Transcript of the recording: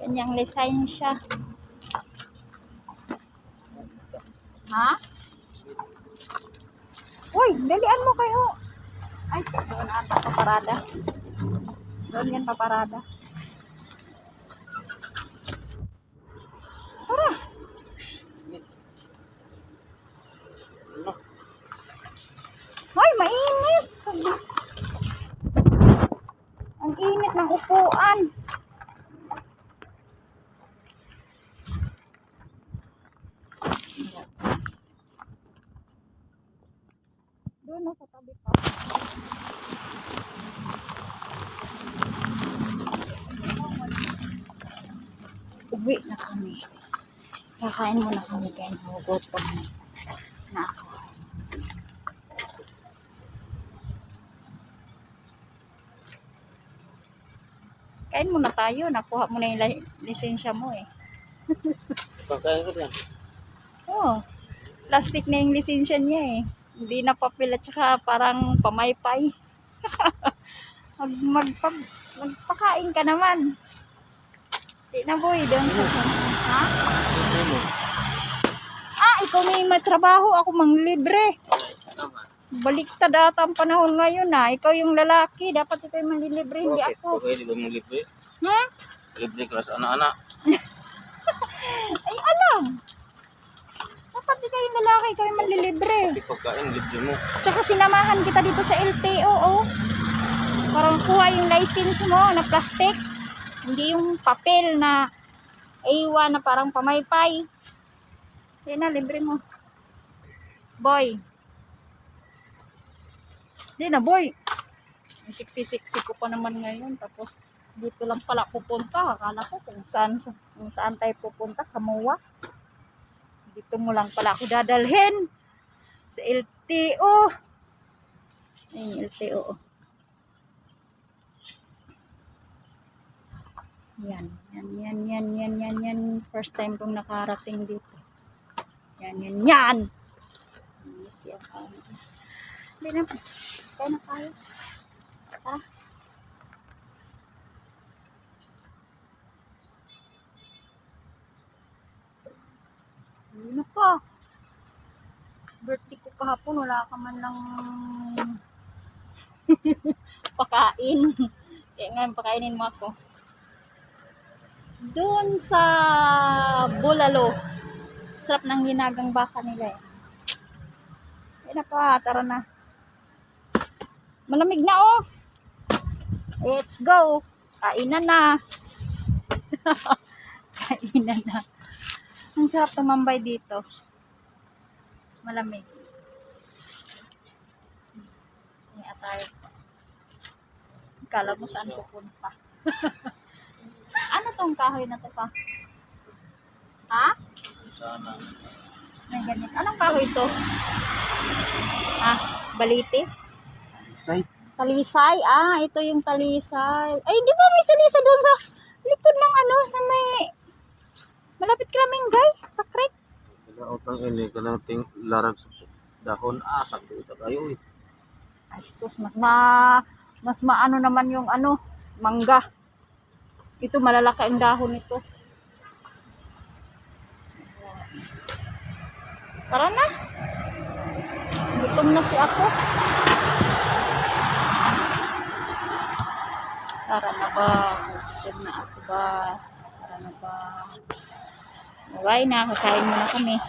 Kanyang lisensya. Ha? Uy, dalian mo kayo. Ay, doon ata paparada. Doon yan paparada. Tara. Hoy, mainit. Ang init ng upuan. Doon na sa tabi pa. Uwi na kami. Kakain muna kami kaya nagugutom na ako. Kain muna tayo. Nakuha mo na yung lisensya mo eh. Pagkain ko yan. Oh, plastic na yung lisensya niya eh. Hindi na papel at saka parang pamaypay. Magpakain ka naman. Di na boy, doon sa... Ha? Ah, ikaw may trabaho, ako manglibre. Baliktad ata ang panahon ngayon ah. Ikaw yung lalaki, dapat ikaw yung manglibre, hindi ako. Okay, di ba mong libre? Hmm? Libre ka sa anak-anak. Ay, alam. Dapat ikaw yung lalaki, ikaw yung manlilibre. Kasi pagkain, libre mo. Tsaka sinamahan kita dito sa LTO, oh. Parang kuha yung license mo na plastic. Hindi yung papel na A1 na parang pamaypay. Yan na, libre mo. Boy. Hindi na, boy. Siksi-siksi ko pa naman ngayon. Tapos, dito lang pala pupunta. Akala ko kung saan tayo pupunta. Sa MOA. Dito mo lang pala ako dadalhin. Sa LTO. Ayun, LTO. Yan. First time kong nakarating dito. Yan. Yes, yan. Hindi na. Kaya na tayo. Tara. Ano pa? Birthday ko kahapon. Wala ka man lang pakain. Kaya ngayon pakainin mo ako. Doon sa Bulalo. Sarap ng ginagang baka nila eh. Ayun na pa, tara na. Malamig na oh. Let's go. Kainan na. Kainan na. Ang sarap tumambay dito. Malamig. Kaya tayo. Kala mo saan pupunta. Ano tong kahoy na to pa? Ha? Sana. May ganyan. Anong kahoy to? Ha? Balite? Say. Talisay? Ah, ito yung talisay. Ay, di ba may talisay doon sa likod ng ano, sa may malapit Kramengay, sa creek? Kailangan ini, kailangan larag sa dahon. Sakto ito kayo eh. Ay, sus, mas maano naman yung ano, mangga. Ito malalaki ang dahon nito. Tara na. Gutom na si ako. Tara na ba? Gutom na ako ba? Tara na ba? Okay, nakakain muna kami.